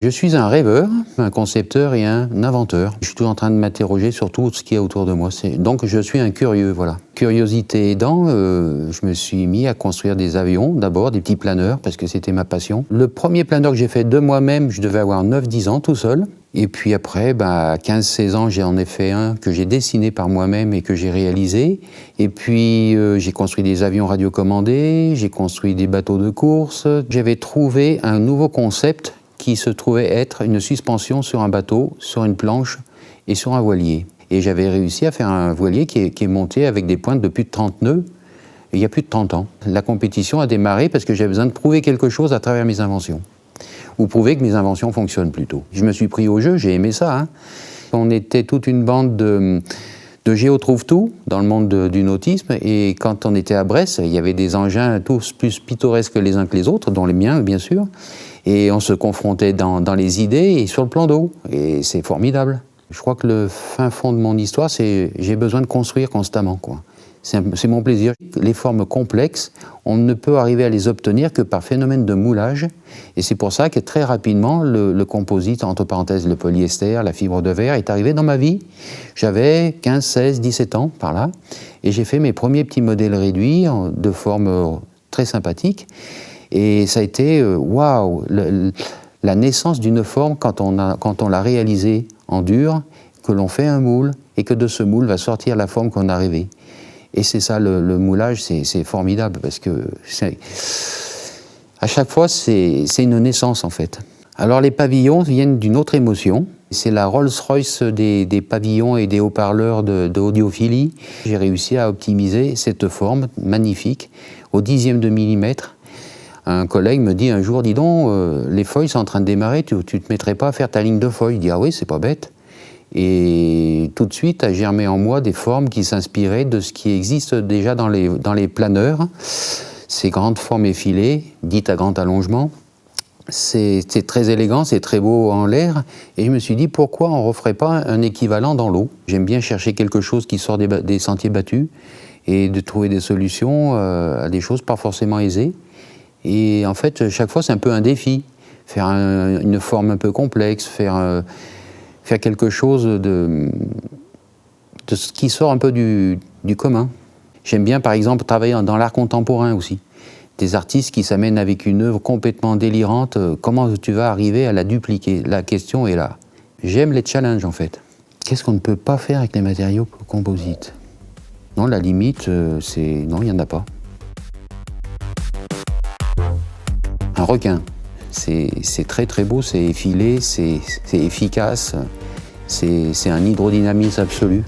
Je suis un rêveur, un concepteur et un inventeur. Je suis toujours en train de m'interroger sur tout ce qu'il y a autour de moi. Donc je suis un curieux, voilà. Curiosité aidant, je me suis mis à construire des avions, d'abord des petits planeurs, parce que c'était ma passion. Le premier planeur que j'ai fait de moi-même, je devais avoir 9-10 ans tout seul. Et puis après, à 15-16 ans, j'en ai fait un que j'ai dessiné par moi-même et que j'ai réalisé. Et puis j'ai construit des avions radiocommandés, j'ai construit des bateaux de course. J'avais trouvé un nouveau concept qui se trouvait être une suspension sur un bateau, sur une planche et sur un voilier. Et j'avais réussi à faire un voilier qui est monté avec des pointes de plus de 30 nœuds, il y a plus de 30 ans. La compétition a démarré parce que j'avais besoin de prouver quelque chose à travers mes inventions. Ou prouver que mes inventions fonctionnent plutôt. Je me suis pris au jeu, j'ai aimé ça. On était toute une bande de géo-trouve-tout dans le monde du nautisme, et quand on était à Brest, il y avait des engins tous plus pittoresques les uns que les autres, dont les miens bien sûr, et on se confrontait dans les idées et sur le plan d'eau, et c'est formidable. Je crois que le fin fond de mon histoire, c'est j'ai besoin de construire constamment, quoi. C'est mon plaisir. Les formes complexes, on ne peut arriver à les obtenir que par phénomène de moulage. Et c'est pour ça que très rapidement, le composite, entre parenthèses le polyester, la fibre de verre, est arrivé dans ma vie. J'avais 15, 16, 17 ans par là. Et j'ai fait mes premiers petits modèles réduits de forme très sympathique. Et ça a été, waouh, la naissance d'une forme quand on l'a réalisée en dur, que l'on fait un moule, et que de ce moule va sortir la forme qu'on a rêvée. Et c'est ça, le moulage, c'est formidable, parce que à chaque fois, c'est une naissance, en fait. Alors, les pavillons viennent d'une autre émotion. C'est la Rolls-Royce des pavillons et des haut-parleurs d'audiophilie. J'ai réussi à optimiser cette forme magnifique au 10e de millimètre. Un collègue me dit un jour, dis donc, les feuilles sont en train de démarrer, tu te mettrais pas à faire ta ligne de feuilles? Je dis, ah oui, c'est pas bête. Et tout de suite a germé en moi des formes qui s'inspiraient de ce qui existe déjà dans les planeurs. Ces grandes formes effilées, dites à grand allongement. C'est très élégant, c'est très beau en l'air. Et je me suis dit, pourquoi on ne referait pas un équivalent dans l'eau? J'aime bien chercher quelque chose qui sort des sentiers battus et de trouver des solutions à des choses pas forcément aisées. Et en fait, chaque fois, c'est un peu un défi. Faire une forme un peu complexe, faire quelque chose de ce qui sort un peu du commun. J'aime bien, par exemple, travailler dans l'art contemporain aussi. Des artistes qui s'amènent avec une œuvre complètement délirante. Comment tu vas arriver à la dupliquer? La question est là. J'aime les challenges, en fait. Qu'est-ce qu'on ne peut pas faire avec les matériaux composites? Non, la limite, c'est... Non, il n'y en a pas. Un requin. C'est très très beau, c'est effilé, c'est efficace, c'est un hydrodynamisme absolu.